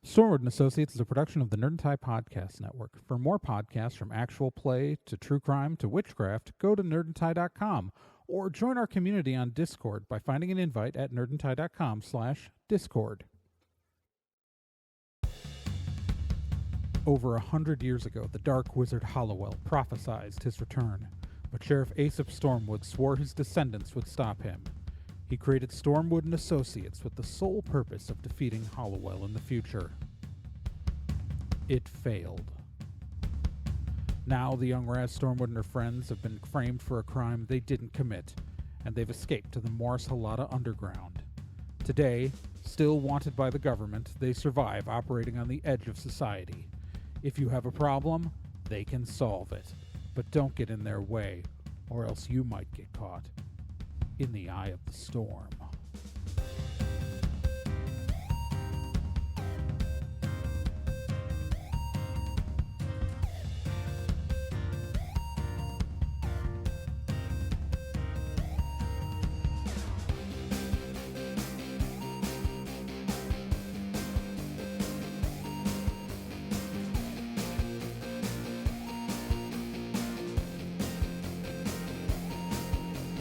Stormwood and Associates is a production of the Nerd and Tie Podcast Network. For more podcasts from actual play to true crime to witchcraft, go to nerdandtie.com or join our community on Discord by finding an invite at nerdandtie.com/discord. Over 100 years ago, the dark wizard Halliwell prophesied his return, but Sheriff Aesop Stormwood swore his descendants would stop him. He created Stormwood and Associates with the sole purpose of defeating Halliwell in the future. It failed. Now the young Raz Stormwood and her friends have been framed for a crime they didn't commit, and they've escaped to the Morris Halata Underground. Today, still wanted by the government, they survive operating on the edge of society. If you have a problem, they can solve it. But don't get in their way, or else you might get caught in the eye of the storm.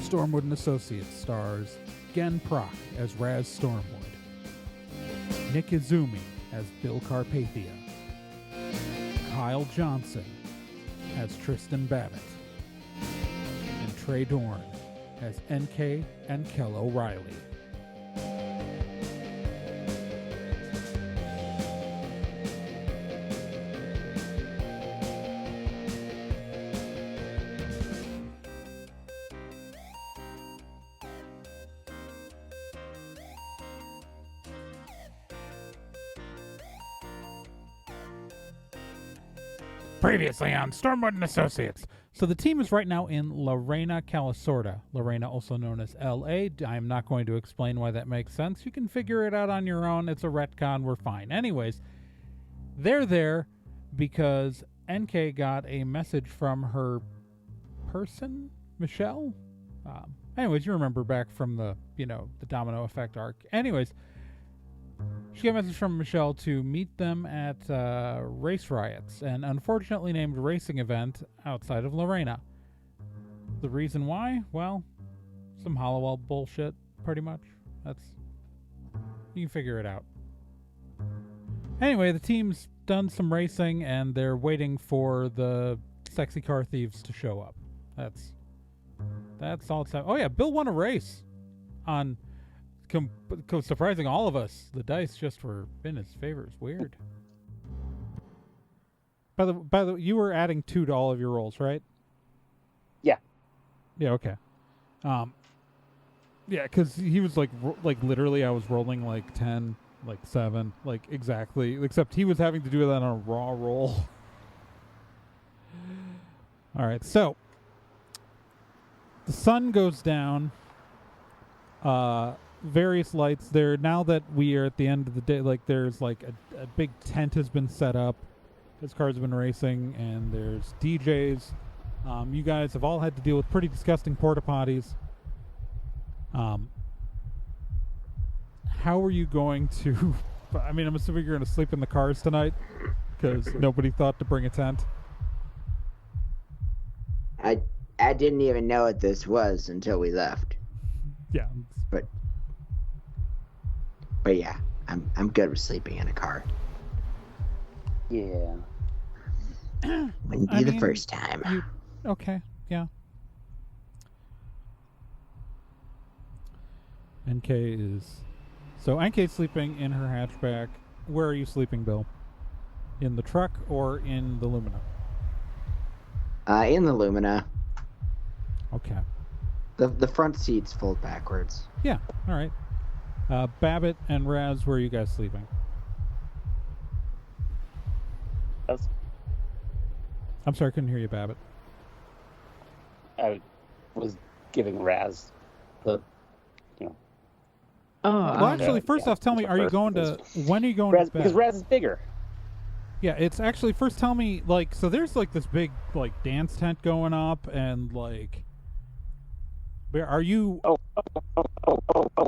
Stormwood and Associates stars Gen Proc as Raz Stormwood, Nick Izumi as Bill Carpathia, Kyle Johnson as Tristan Babbitt, and Trey Dorn as NK and Kel O'Reilly. Previously on Stormwood and Associates. So the team is right now in Reina, Calisorta. Reina, also known as L.A. I am not going to explain why that makes sense. You can figure it out on your own. It's a retcon. We're fine. Anyways, they're there because NK got a message from her person, Michelle. Anyways, you remember back from the Domino Effect arc. Anyways, she got a message from Michelle to meet them at Race Riots, an unfortunately named racing event outside of Lorena. The reason why? Well, some Halliwell bullshit, pretty much. You can figure it out. Anyway, the team's done some racing, and they're waiting for the sexy car thieves to show up. That's all it's... Oh yeah, Bill won a race on... surprising all of us. The dice just were in his favor. It's weird. By the way, you were adding 2 to all of your rolls, right? Yeah. Yeah. Okay. Yeah, because he was like literally, I was rolling like 10, like 7, like exactly. Except he was having to do that on a raw roll. All right. So the sun goes down. Various lights there. Now that we are at the end of the day, like there's like a big tent has been set up. This car's been racing, and there's DJs. You guys have all had to deal with pretty disgusting porta potties. How are you going to? I mean, I'm assuming you're going to sleep in the cars tonight because nobody thought to bring a tent. I didn't even know what this was until we left. Yeah. But yeah, I'm good with sleeping in a car. Yeah. Wouldn't be the first time. Okay, yeah. NK's sleeping in her hatchback. Where are you sleeping, Bill? In the truck or in the Lumina? In the Lumina. Okay. The front seats fold backwards. Yeah, all right. Babbitt and Raz, where are you guys sleeping? I'm sorry, I couldn't hear you, Babbitt. I was giving Raz the, well, actually, first off, tell me, when are you going Raz, to bed? because Raz is bigger. Yeah, it's actually, first tell me, like, so there's, like, this big, like, dance tent going up, and, like, where are you... I'm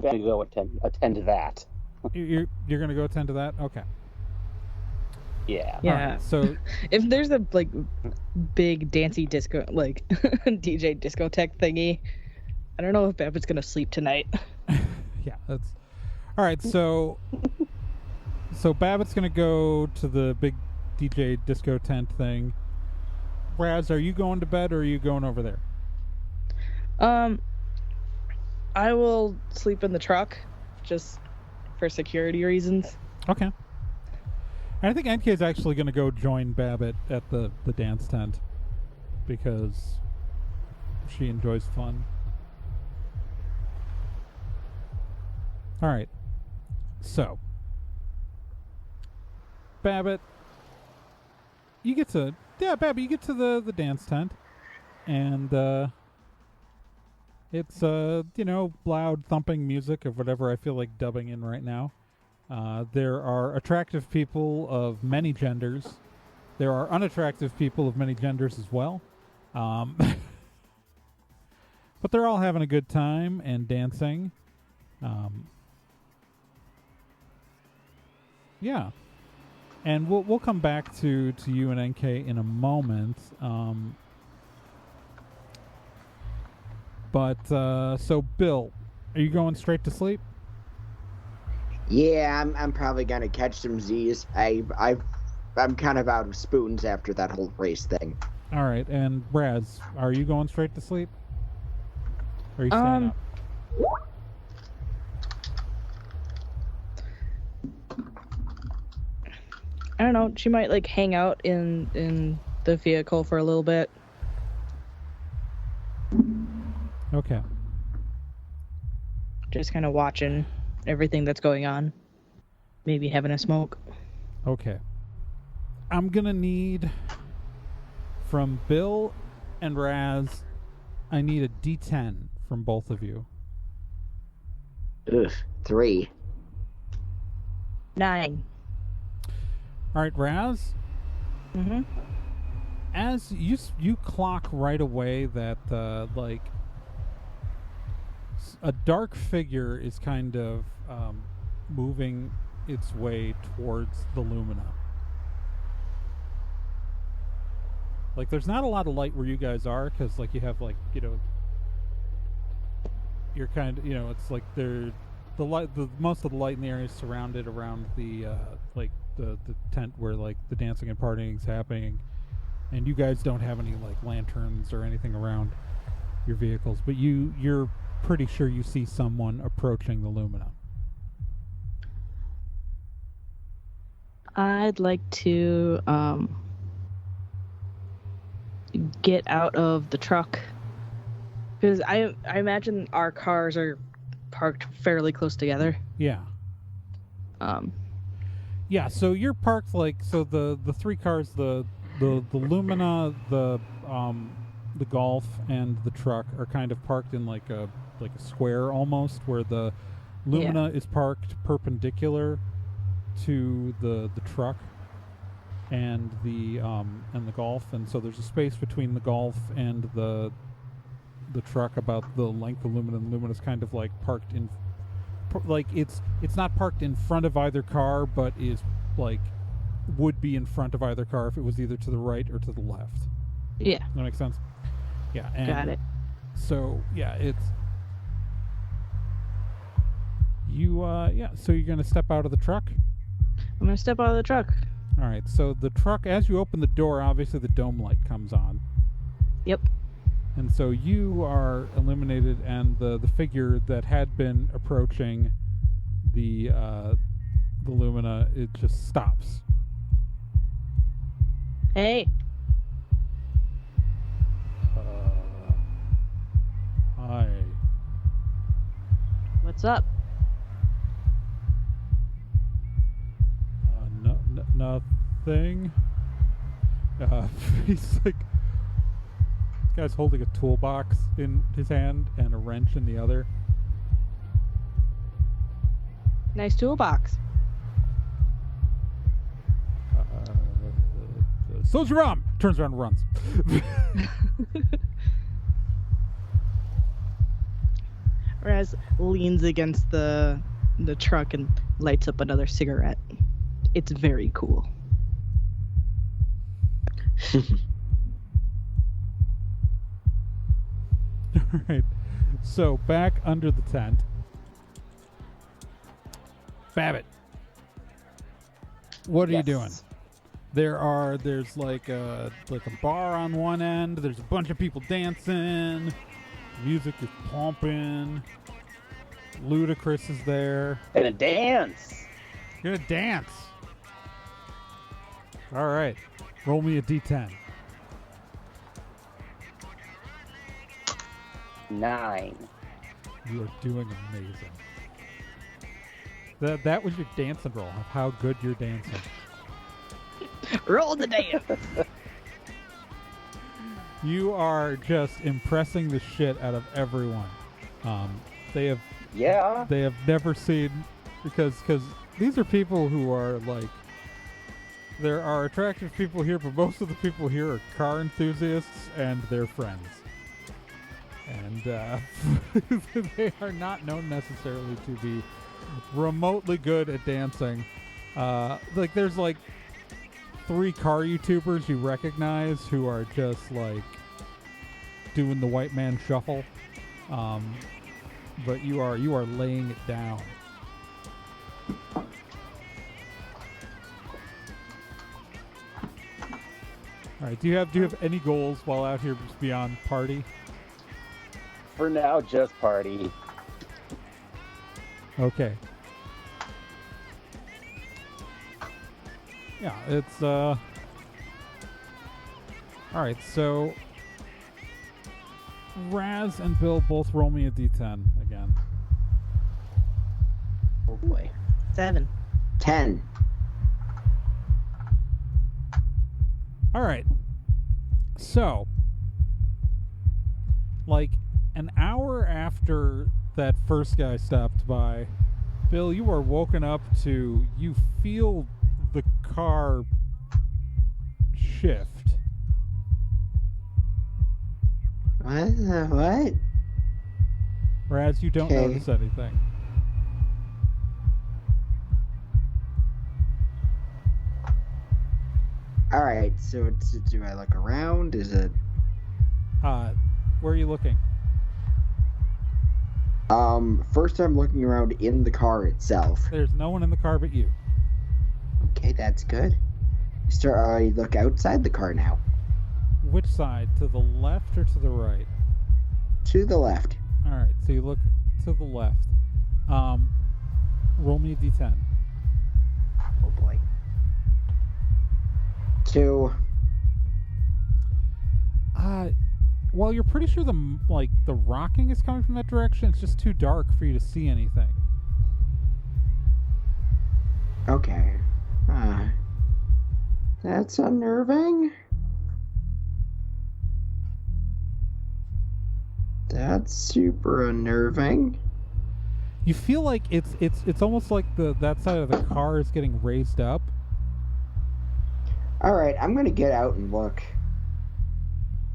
going to go attend to that. You're going to go attend to that? Okay. Yeah. Yeah. So If there's a like big dancey disco like DJ discotheque thingy, I don't know if Babbitt's gonna sleep tonight. yeah, that's all right. So Babbitt's gonna go to the big DJ disco tent thing. Raz, are you going to bed or are you going over there? I will sleep in the truck, just for security reasons. Okay. And I think NK is actually going to go join Babbitt at the dance tent because she enjoys fun. All right. So, Babbitt, you get to the dance tent, and it's loud thumping music of whatever I feel like dubbing in right now. There are attractive people of many genders. There are unattractive people of many genders as well. But they're all having a good time and dancing. Yeah. And we'll come back to you and NK in a moment. So Bill, are you going straight to sleep? Yeah, I'm probably gonna catch some Z's. I'm kind of out of spoons after that whole race thing. All right, and Raz, are you going straight to sleep? Or are you staying up? I don't know. She might like hang out in the vehicle for a little bit. Okay. Just kind of watching everything that's going on. Maybe having a smoke. Okay. I'm gonna need from Bill and Raz, I need a D10 from both of you. Ugh, 3. 9. All right, Raz. Mm-hmm. As you clock right away that a dark figure is kind of moving its way towards the Lumina. Like, there's not a lot of light where you guys are, because like you have you're kind of it's like the most of the light in the area is surrounded around the the tent where like the dancing and partying is happening, and you guys don't have any like lanterns or anything around your vehicles, but you're pretty sure you see someone approaching the Lumina. I'd like to get out of the truck, because I imagine our cars are parked fairly close together. Yeah. Yeah, so you're parked the three cars, the Lumina, the Golf, and the truck are kind of parked in like a square almost, where the Lumina is parked perpendicular to the truck and the Golf, and so there's a space between the Golf and the truck about the length of Lumina, and the Lumina's kind of like parked in it's not parked in front of either car, but is like would be in front of either car if it was either to the right or to the left. Yeah. That makes sense? Yeah. And got it. So yeah, it's you so you're gonna step out of the truck? I'm gonna step out of the truck. Alright, so the truck, as you open the door, obviously the dome light comes on. Yep. And so you are illuminated, and the figure that had been approaching the Lumina, it just stops. Hey. Hi. What's up? Nothing. He's like, this guy's holding a toolbox in his hand and a wrench in the other. Nice toolbox. So's your mom! Turns around and runs. Raz leans against the truck and lights up another cigarette. It's very cool. All right. So back under the tent. Babbitt, what are you doing? There's like a bar on one end. There's a bunch of people dancing. Music is pumping. Ludacris is there. And a dance. You're gonna dance. All right. Roll me a d10. 9. You are doing amazing. That was your dancing roll of how good you're dancing. Roll the dance. You are just impressing the shit out of everyone. They have Yeah. never seen, because these are people who are like, there are attractive people here, but most of the people here are car enthusiasts and their friends. And they are not known necessarily to be remotely good at dancing. Like there's like 3 car YouTubers you recognize who are just like doing the white man shuffle. But you are laying it down. All right. Do you have any goals while out here just beyond party? For now, just party. Okay. Yeah, it's all right, so Raz and Bill both roll me a d10 again. Oh boy. 7. 10. All right. So, like an hour after that first guy stopped by, Bill, you are woken up to, you feel the car shift. What? Raz, you don't Okay. notice anything. All right. So do I look around? Is it? Where are you looking? First I'm looking around in the car itself. There's no one in the car but you. Okay, that's good. I look outside the car now. Which side? To the left or to the right? To the left. All right, so you look to the left. Roll me a d10. Oh boy. 2. Well, you're pretty sure the rocking is coming from that direction. It's just too dark for you to see anything. Okay. That's unnerving. That's super unnerving. You feel like it's almost like that side of the car is getting raised up. All right, I'm gonna get out and look.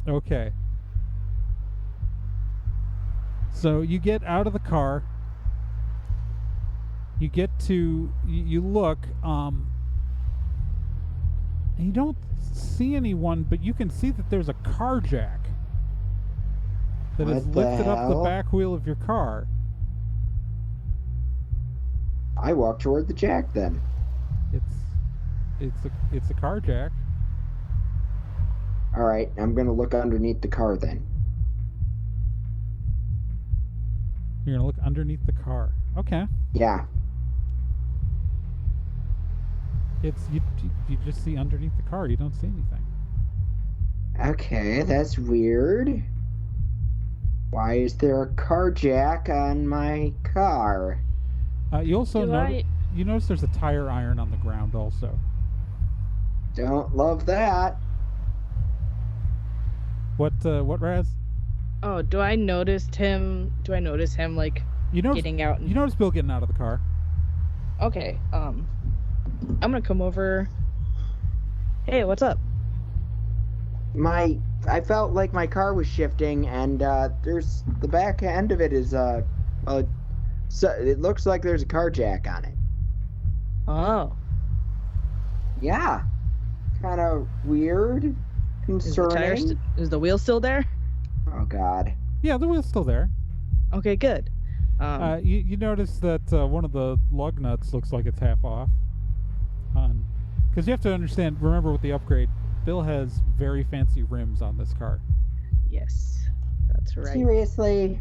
Okay. So you get out of the car. You get to you look, and you don't see anyone, but you can see that there's a car jack that has What the lifted up the hell? back wheel of your car. I walk toward the jack then. It's a car jack. All right, I'm gonna look underneath the car then. You're gonna look underneath the car. Okay. Yeah. It's you just see underneath the car. You don't see anything. Okay, that's weird. Why is there a car jack on my car? You also Do you notice there's a tire iron on the ground also. Don't love that. What Raz? Oh, do I notice him like You notice getting out? you notice Bill getting out of the car. Okay. I'm gonna come over. Hey, what's up? I felt like my car was shifting, and there's the back end of it is so it looks like there's a car jack on it. Oh. Yeah. Kind of weird. Concerning. Is the wheel still there? Oh God. Yeah, the wheel's still there. Okay, good. You notice that one of the lug nuts looks like it's half off. Because you have to understand, remember with the upgrade, Bill has very fancy rims on this car. Yes, that's right. Seriously.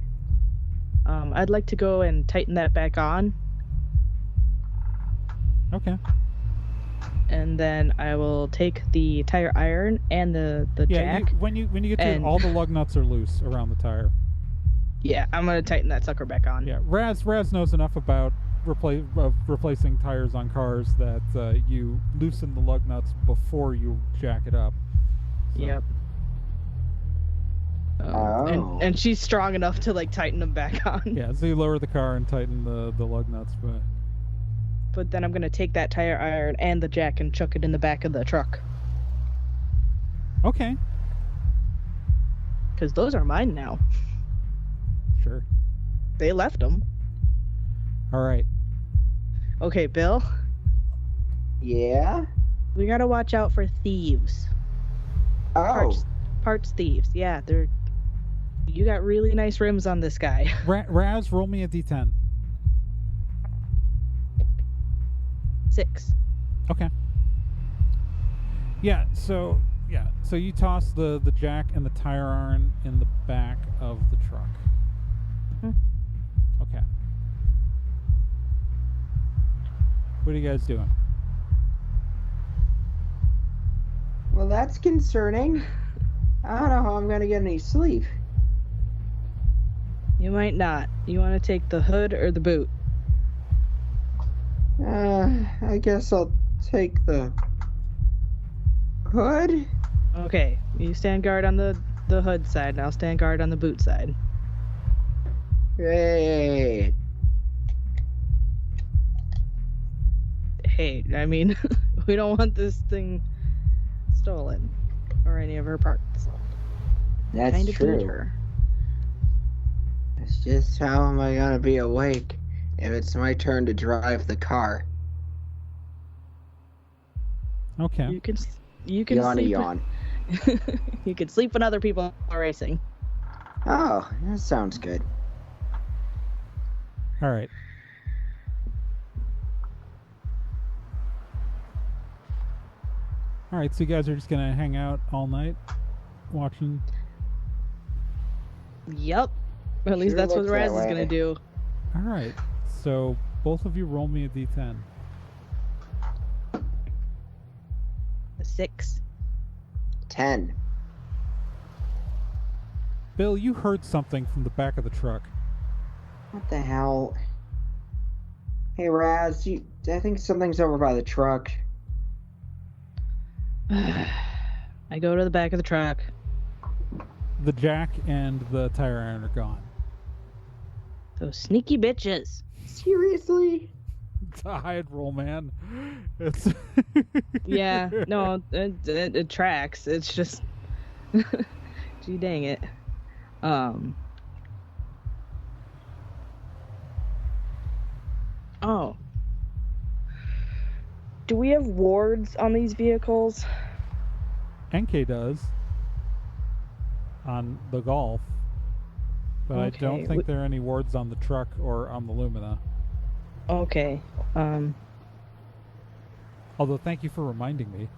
I'd like to go and tighten that back on, Okay. and then I will take the tire iron and the Yeah, jack. when you get to it, and- all the lug nuts are loose around the tire. Yeah, I'm gonna tighten that sucker back on. Yeah, Raz knows enough about replacing tires on cars that you loosen the lug nuts before you jack it up. So, Yep. Oh. And she's strong enough to like tighten them back on. Yeah, so you lower the car and tighten the lug nuts, but But then I'm gonna take that tire iron and the jack and chuck it in the back of the truck, okay, because those are mine now. sure. They left them. All right. Okay, Bill, Yeah. we gotta watch out for thieves. Oh. Parts thieves. Yeah, they're. You got really nice rims on this guy. Raz, roll me a d10. 6. Okay. Yeah, so you toss the jack and the tire iron in the back of the truck. Mhm. Okay. What are you guys doing? Well, that's concerning. I don't know how I'm gonna get any sleep. You might not. You want to take the hood or the boot? I guess I'll take the hood. Okay, you stand guard on the hood side, and I'll stand guard on the boot side. Great. Hey, I mean, we don't want this thing stolen or any of her parts. That's Kind of true. need her. It's just how am I gonna be awake if it's my turn to drive the car? Okay. You can Yawn, sleep. yawn. You can sleep when other people are racing. Oh, that sounds good. All right. All right, so you guys are just gonna hang out all night, watching. Yep. Or at least Sure that's what looks Raz that is gonna way. do. All right. So both of you roll me a d10. A 6. 10. Bill, you heard something from the back of the truck. What the hell? Hey Raz, I think something's over by the truck. I go to the back of the truck. The jack and the tire iron are gone. Those sneaky bitches. Seriously? It's a hide roll, man. It's Yeah, no, it tracks. It's just, gee dang it. Oh. Do we have wards on these vehicles? NK does on the Golf, but I don't Okay, think there are any wards on the truck or on the Lumina. Okay. Although, thank you for reminding me.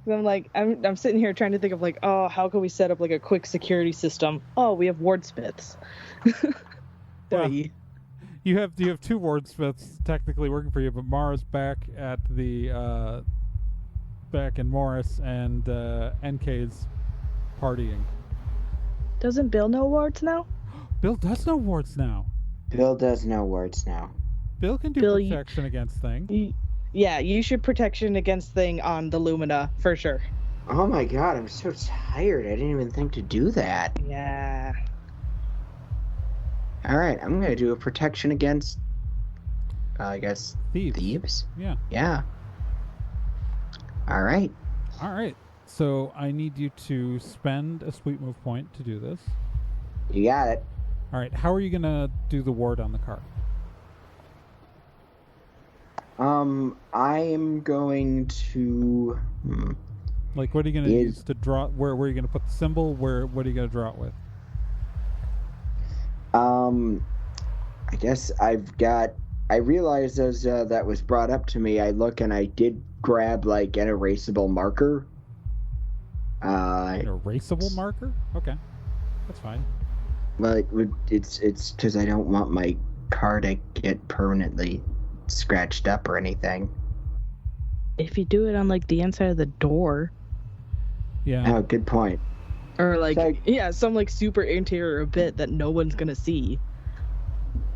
I'm like, I'm sitting here trying to think of like, oh, how can we set up like a quick security system? Oh, we have wardsmiths. Well, Duh. you have two wardsmiths technically working for you, but Mara's back at the back in Morris, and NK's partying. Doesn't Bill know wards now? Bill does know wards now. Bill does know words now. Bill can do Bill, you- protection against thing. Yeah, you should protection against thing on the Lumina for sure. Oh my god, I'm so tired. I didn't even think to do that. Yeah. Alright, I'm gonna do a protection against, I guess, Thieves. thieves? Yeah. Yeah. Alright. All right. So I need you to spend a sweet move point to do this. You got it. All right. How are you gonna do the ward on the car? I am going to. Like, what are you going to use to draw? Where are you going to put the symbol? What are you going to draw it with? I guess I've got. I realized as that was brought up to me, I look and I did grab like an erasable marker. An erasable marker? Okay, that's fine. Like it's because I don't want my car to get permanently scratched up or anything. If you do it on like the inside of the door, Yeah. Oh, good point. or like some like super interior bit that no one's gonna see.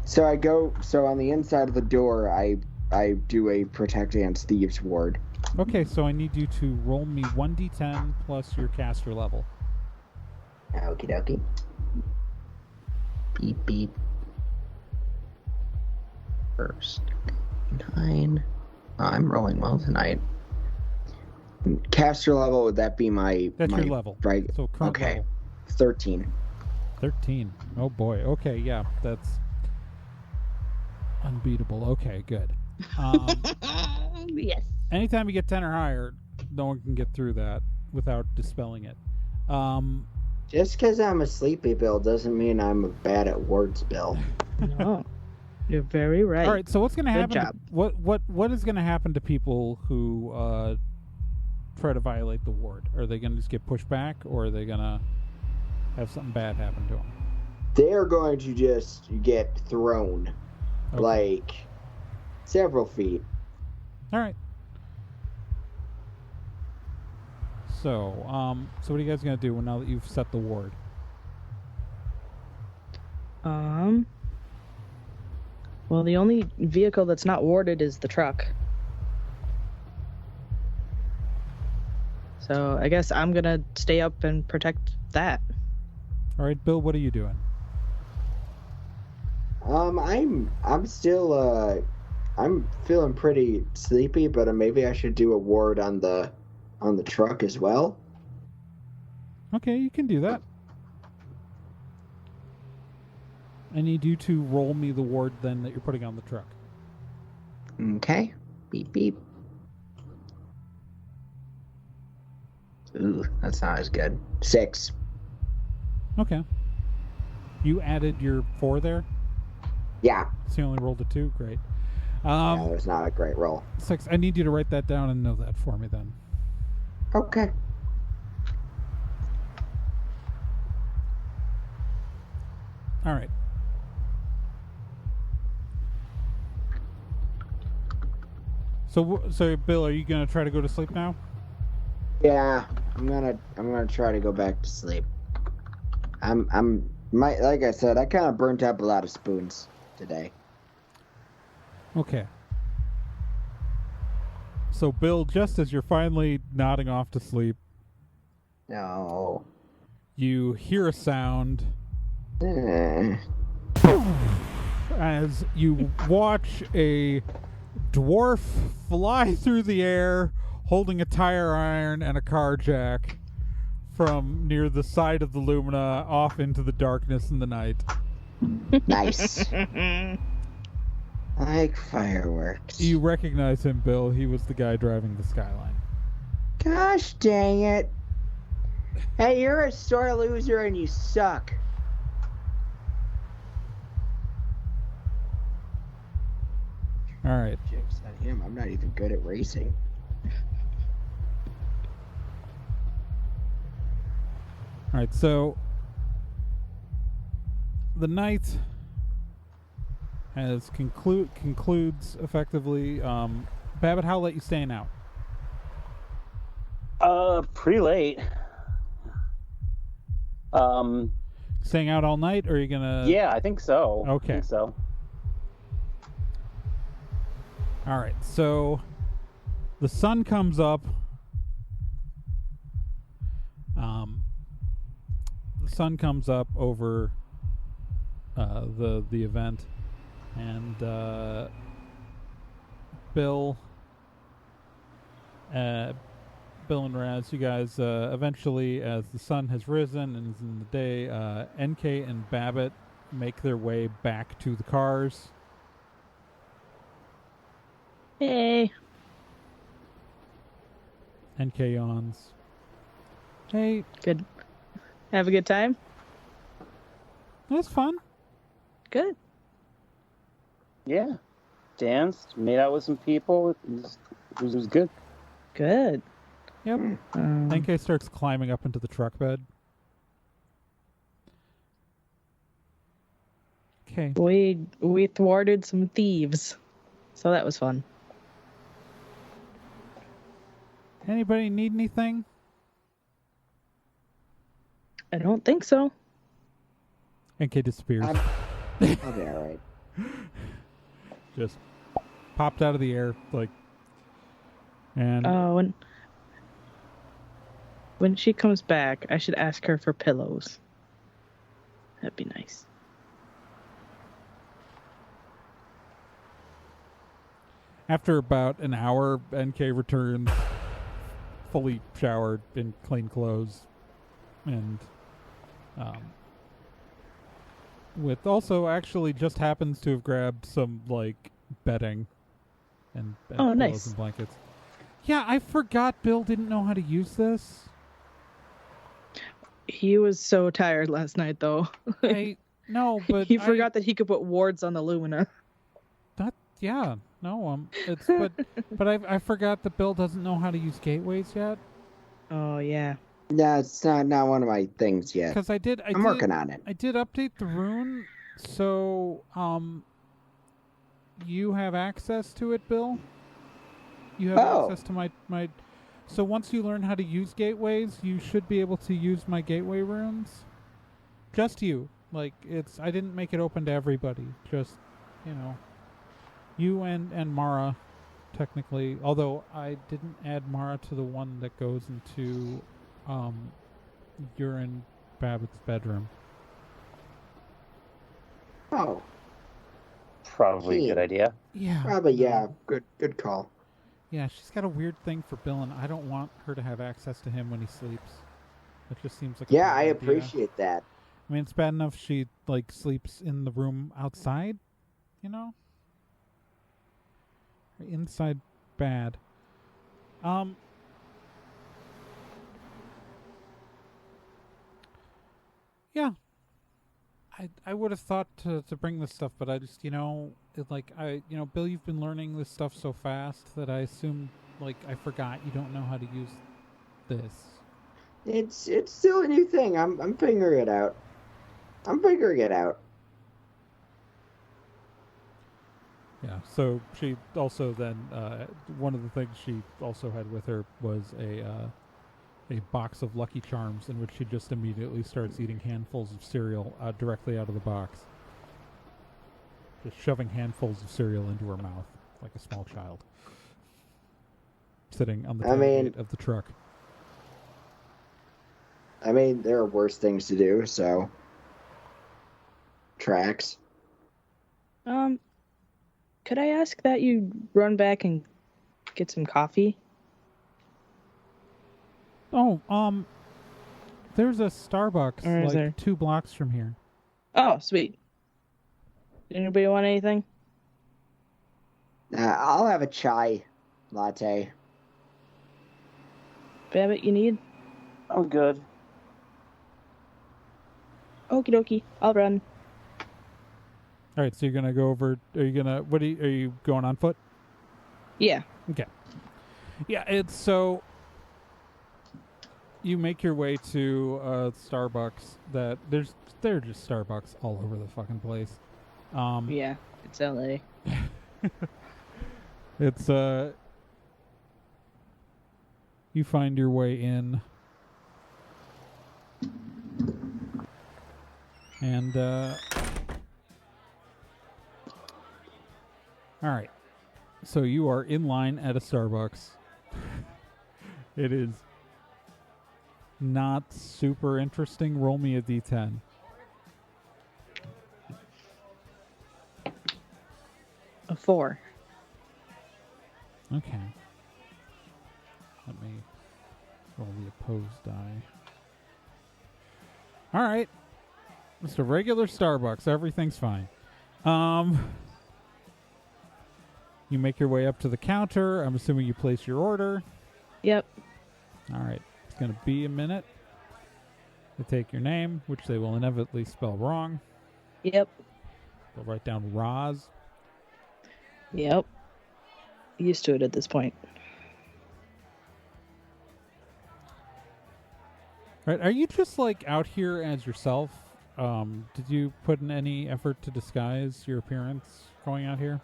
So on the inside of the door, I do a protect against thieves ward. Okay, so I need you to roll me 1d10 plus your caster level. Okie dokie. Beep beep. First 9. Oh, I'm rolling well tonight. Caster level, would that be my... That's your level. Right. So current level. 13. 13. Oh boy. Okay, yeah, that's unbeatable. Okay, good. Yes. Anytime you get 10 or higher, no one can get through that without dispelling it. Just because I'm a sleepy Bill doesn't mean I'm bad at words, Bill. No. You're very right. All right, so what's going to happen? job. What is going to happen to people who try to violate the ward? Are they going to just get pushed back, or are they going to have something bad happen to them? They're going to just get thrown, like several feet. All right. So, so what are you guys going to do now that you've set the ward? Well, the only vehicle that's not warded is the truck. So I guess I'm gonna stay up and protect that. All right, Bill, what are you doing? I'm still I'm feeling pretty sleepy, but maybe I should do a ward on the truck as well. Okay, you can do that. I need you to roll me the ward then that you're putting on the truck. Okay. Beep beep. Ooh, that's not as good. 6. Okay. You added your 4 there? Yeah. So you only rolled a 2? Great. Yeah, it was not a great roll. 6. I need you to write that down and know that for me then. Okay. All right. So Bill, are you gonna try to go to sleep now? Yeah, I'm gonna try to go back to sleep. Like I said, I kind of burnt up a lot of spoons today. Okay. So Bill, just as you're finally nodding off to sleep, No. you hear a sound as you watch a dwarf fly through the air holding a tire iron and a car jack from near the side of the Lumina off into the darkness and the night. Nice. Like fireworks. You recognize him, Bill. He was the guy driving the Skyline. Gosh dang it. Hey, you're a sore loser and you suck. All right. Joke's on him. I'm not even good at racing. All right, so the night has concludes effectively. Babbitt, how late you staying out? Pretty late. Staying out all night, or are you gonna? Yeah, I think so. Okay. I think so. All right, so the sun comes up. The sun comes up over the event, and Bill and Raz, you guys eventually, as the sun has risen and is in the day, NK and Babbitt make their way back to the cars. Hey. NK yawns. Hey, Good. Have a good time? that's fun. Good. Yeah. Danced, made out with some people. It was good. Good. Yep. NK starts climbing up into the truck bed. Okay. We thwarted some thieves, so that was fun. Anybody need anything? I don't think so. NK disappears. I'll be all right. Just popped out of the air, like, and Oh, when she comes back, I should ask her for pillows. That'd be nice. after about an hour, NK returns, fully showered in clean clothes, and with also actually just happens to have grabbed some like bedding and pillows nice. and blankets. Yeah, I forgot Bill didn't know how to use this. He was so tired last night, though. No, but he forgot that he could put wards on the Lumina. Yeah, no, it's but I forgot that Bill doesn't know how to use gateways yet. Oh yeah. Yeah, it's not one of my things yet. Because I'm working on it. I did update the rune, so you have access to it, Bill. You have access to my. So once you learn how to use gateways, you should be able to use my gateway runes. Just you, like I didn't make it open to everybody. Just you and Mara, technically. Although I didn't add Mara to the one that goes into you're in Babbitt's bedroom. Oh. Probably a good idea. Yeah. Probably, yeah. Good call. Yeah, she's got a weird thing for Bill, and I don't want her to have access to him when he sleeps. It just seems like Yeah, a I bad idea. appreciate that. I mean, it's bad enough she like sleeps in the room outside, Inside, bad. Yeah. I would have thought to bring this stuff, but I just, Bill, you've been learning this stuff so fast that I assumed, I forgot you don't know how to use this. It's still a new thing. I'm figuring it out. Yeah, so she also then, one of the things she also had with her was a box of Lucky Charms in which she just immediately starts eating handfuls of cereal directly out of the box. Just shoving handfuls of cereal into her mouth like a small child. Sitting on the tailgate of the truck. I mean, there are worse things to do, so. Tracks. Could I ask that you run back and get some coffee? Oh, there's a Starbucks Or is there? 2 blocks from here. Oh, sweet. Anybody want anything? I'll have a chai latte. Babbitt, you need? I'm good. Okie dokie. I'll run. All right, so you're gonna go over. Are you going on foot? Yeah. Okay. Yeah, it's so. You make your way to Starbucks. There are just Starbucks all over the fucking place. Yeah, it's LA. It's you find your way in, and all right. So you are in line at a Starbucks. It is not super interesting. Roll me a d10. A 4. Okay. Let me roll the opposed die. All right. Just a regular Starbucks. Everything's fine. You make your way up to the counter. I'm assuming you place your order. Yep. All right. It's going to be a minute. They take your name, which they will inevitably spell wrong. Yep. They'll write down Roz. Yep. Used to it at this point. Right. Are you just like out here as yourself? Did you put in any effort to disguise your appearance going out here?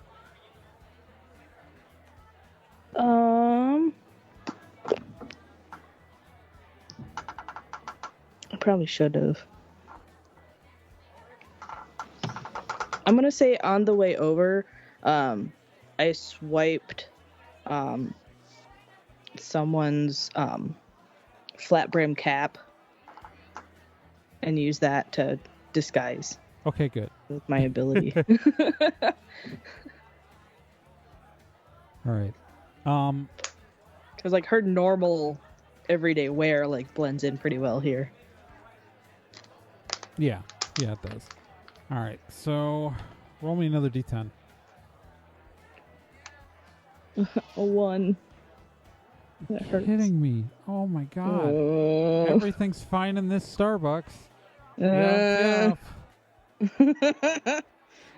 I probably should have. I'm gonna say on the way over, I swiped someone's flat brim cap and used that to disguise Okay, good. with my ability. All right. Because like her normal everyday wear like blends in pretty well here. Yeah, it does. All right, so roll me another d10. A 1. That hurts. Kidding me? Oh my god! Everything's fine in this Starbucks. Uh. Yeah.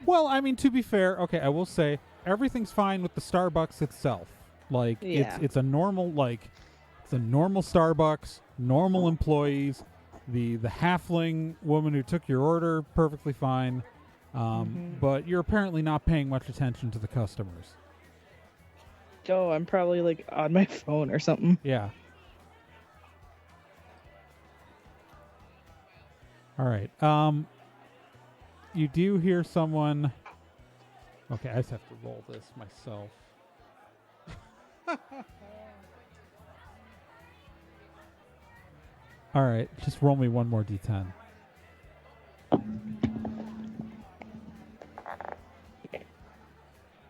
Well, I mean, to be fair, okay, I will say everything's fine with the Starbucks itself. Like, Yeah. it's a normal Starbucks, normal employees. The halfling woman who took your order, perfectly fine. But you're apparently not paying much attention to the customers. Oh, I'm probably like on my phone or something. Yeah. All right. You do hear someone. Okay, I just have to roll this myself. All right, just roll me one more d10.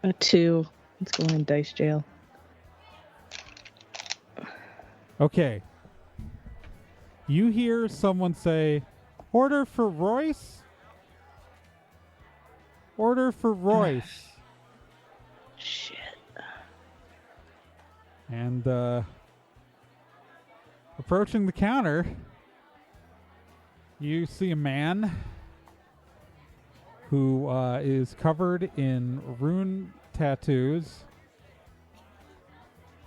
A 2. Let's go in dice jail. Okay. You hear someone say, "Order for Royce? Order for Royce." Shit. And approaching the counter, you see a man who is covered in rune tattoos.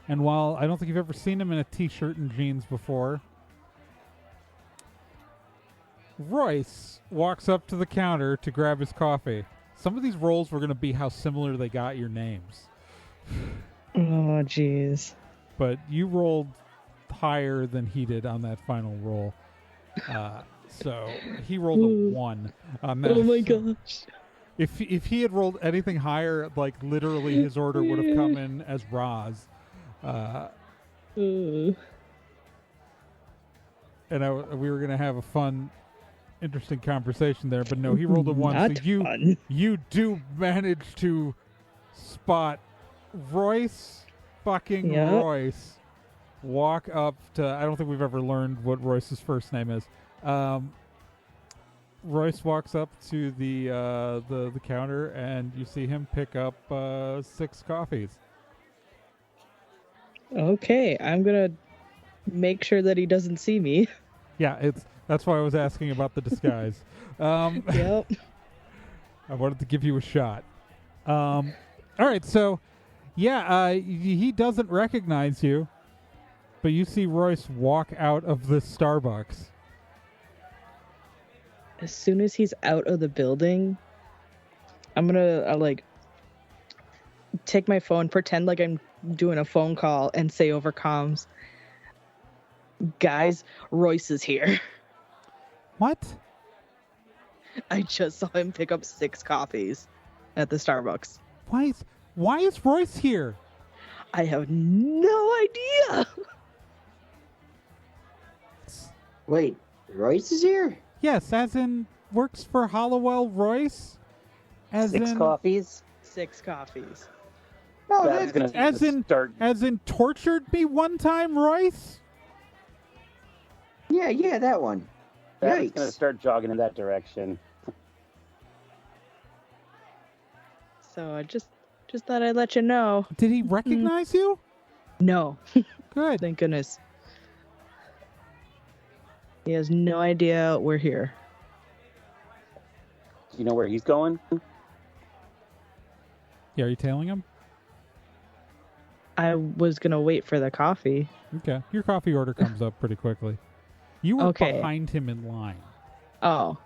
And while I don't think you've ever seen him in a t-shirt and jeans before, Royce walks up to the counter to grab his coffee. Some of these rolls were going to be how similar they got your names. Oh, jeez. But you rolled higher than he did on that final roll. So he rolled a 1 on that. Oh my gosh. If he had rolled anything higher, like literally his order would have come in as Roz. And we were going to have a fun, interesting conversation there. But no, he rolled a 1. Not so fun. you do manage to spot Royce, fucking Yep. Royce, walk up to, I don't think we've ever learned what Royce's first name is. Royce walks up to the counter, and you see him pick up 6 coffees. Okay, I'm gonna make sure that he doesn't see me. Yeah, that's why I was asking about the disguise. Yep. I wanted to give you a shot. All right, so yeah, he doesn't recognize you, but you see Royce walk out of the Starbucks. As soon as he's out of the building, I'm gonna like take my phone, pretend like I'm doing a phone call, and say over comms, "Guys, Royce is here." What? I just saw him pick up 6 coffees at the Starbucks. Why is Royce here? I have no idea. Wait, Royce is here? Yes, as in works for Halliwell Royce? As 6 in coffees. 6 coffees. Oh, That's gonna start. as in tortured me one time, Royce? yeah, that one. That's gonna Yikes. start jogging in that direction. So I just thought I'd let you know. Did he recognize you? No. Good. Thank goodness. He has no idea we're here. Do you know where he's going? Yeah, are you tailing him? I was gonna wait for the coffee. Okay. Your coffee order comes up pretty quickly. You were Okay. behind him in line. Oh.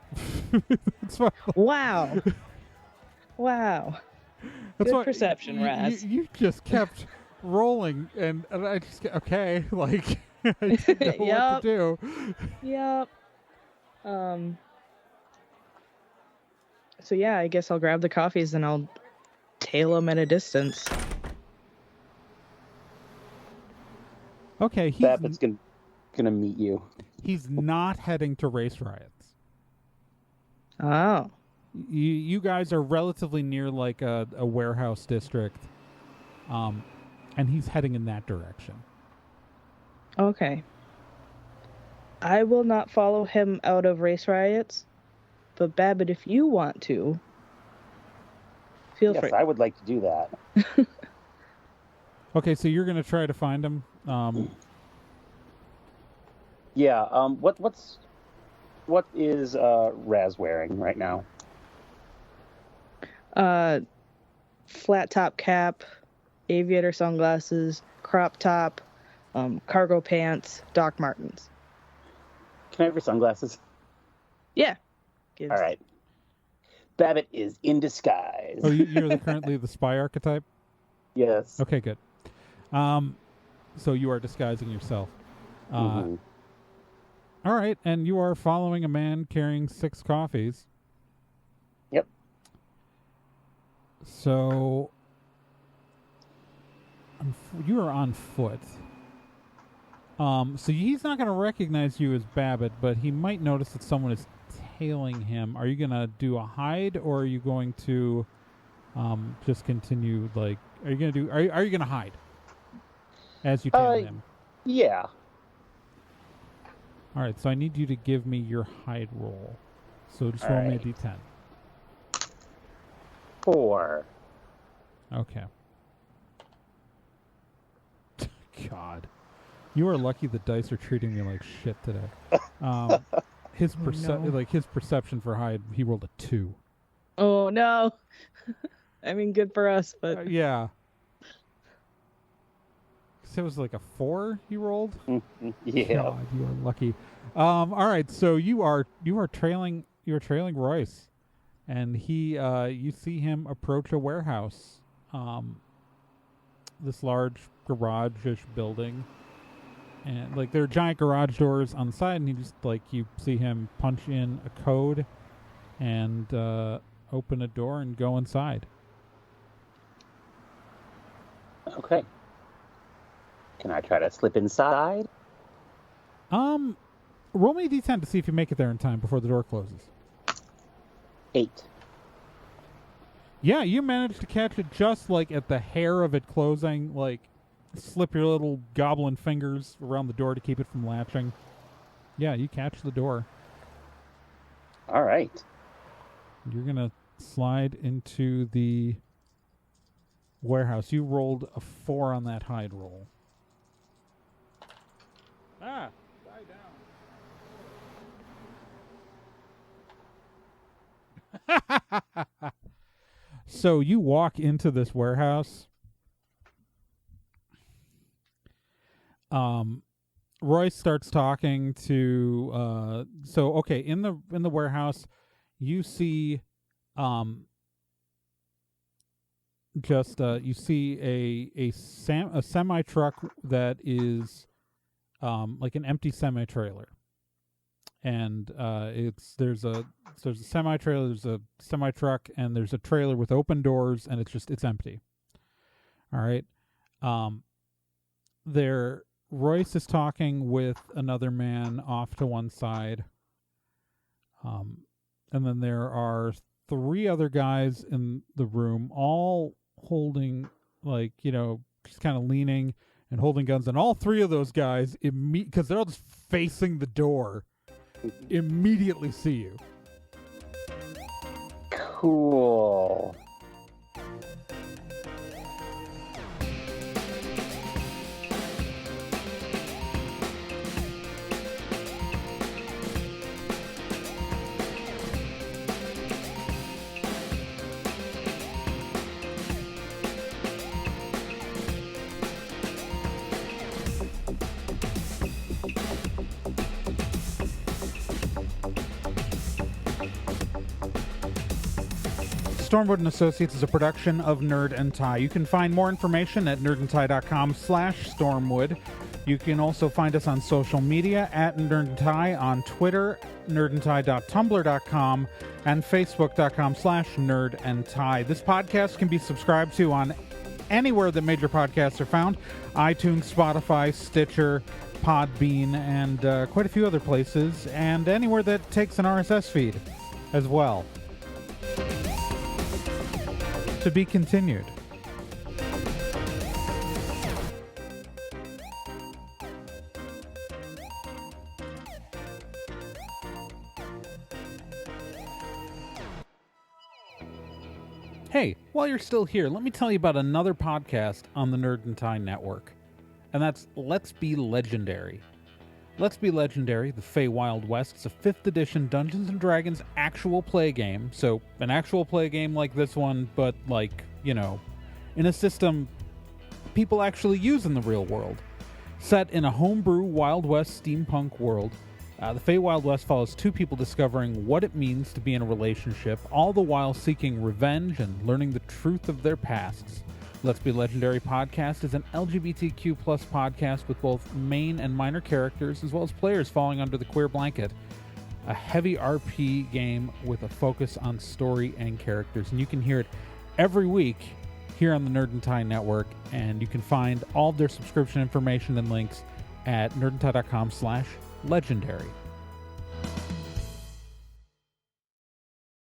That's why, Wow. Wow. that's Good why perception, Raz. You just kept rolling, and I just okay, like I didn't know what to do. Yep. So yeah, I guess I'll grab the coffees and I'll tail them at a distance. Okay, Babbitt's gonna meet you. he's not heading to race riots. Oh. You guys are relatively near like a warehouse district, and he's heading in that direction. Okay. I will not follow him out of race riots, but Babbitt, if you want to, feel Yes, free. I would like to do that. Okay, so you're gonna try to find him. Yeah. What is Raz wearing right now? Flat top cap, aviator sunglasses, crop top, cargo pants, Doc Martens. Can I have your sunglasses? Yeah. All right. Babbitt is in disguise. Oh, you're currently the spy archetype? Yes. Okay, good. So you are disguising yourself. Mhm. All right, and you are following a man carrying 6 coffees. Yep. So you are on foot. So he's not going to recognize you as Babbitt, but he might notice that someone is tailing him. Are you going to do a hide, or are you going to just continue? Like, are you going to do? Are you going to hide as you tail him? Yeah. All right. So I need you to give me your hide roll. So just roll me a d10. 4. Okay. God. You are lucky the dice are treating me like shit today. His perception for hide, he rolled a 2. Oh no. I mean, good for us, but Yeah. So it was like a 4 you rolled? Yeah. God, you are lucky. All right, so you are trailing Royce, and he you see him approach a warehouse, this large garage-ish building, and like there are giant garage doors on the side, and you see him punch in a code, and open a door and go inside. Okay. Can I try to slip inside? Roll me a d10 to see if you make it there in time before the door closes. 8. Yeah, you managed to catch it just like at the hair of it closing, like slip your little goblin fingers around the door to keep it from latching. Yeah, you catch the door. All right. You're going to slide into the warehouse. You rolled a 4 on that hide roll. Die down. So you walk into this warehouse. Royce starts talking to in the warehouse you see you see a semi truck that is like an empty semi trailer, and there's a semi trailer, there's a semi truck, and there's a trailer with open doors, and it's empty. All right. Royce is talking with another man off to one side, and then there are 3 other guys in the room, all holding, like, just kind of leaning and holding guns, and all 3 of those guys, because they're all just facing the door, immediately see you. Cool. Stormwood & Associates is a production of Nerd and Tie. You can find more information at nerdandtie.com/stormwood. You can also find us on social media at Nerd and Tie on Twitter, nerdandtie.tumblr.com, and facebook.com/nerdandtie. This podcast can be subscribed to on anywhere that major podcasts are found: iTunes, Spotify, Stitcher, Podbean, and quite a few other places, and anywhere that takes an RSS feed as well. To be continued. Hey, while you're still here, let me tell you about another podcast on the Nerd and Tie Network, and that's Let's Be Legendary. Let's Be Legendary, the Fey Wild West, is a 5th edition Dungeons & Dragons actual play game. So, an actual play game like this one, but like, in a system people actually use in the real world. Set in a homebrew Wild West steampunk world, the Fey Wild West follows 2 people discovering what it means to be in a relationship, all the while seeking revenge and learning the truth of their pasts. Let's Be Legendary podcast is an LGBTQ+ podcast with both main and minor characters, as well as players falling under the queer blanket. A heavy RP game with a focus on story and characters. And you can hear it every week here on the Nerd and Tie Network, and you can find all of their subscription information and links at nerdandtie.com/legendary.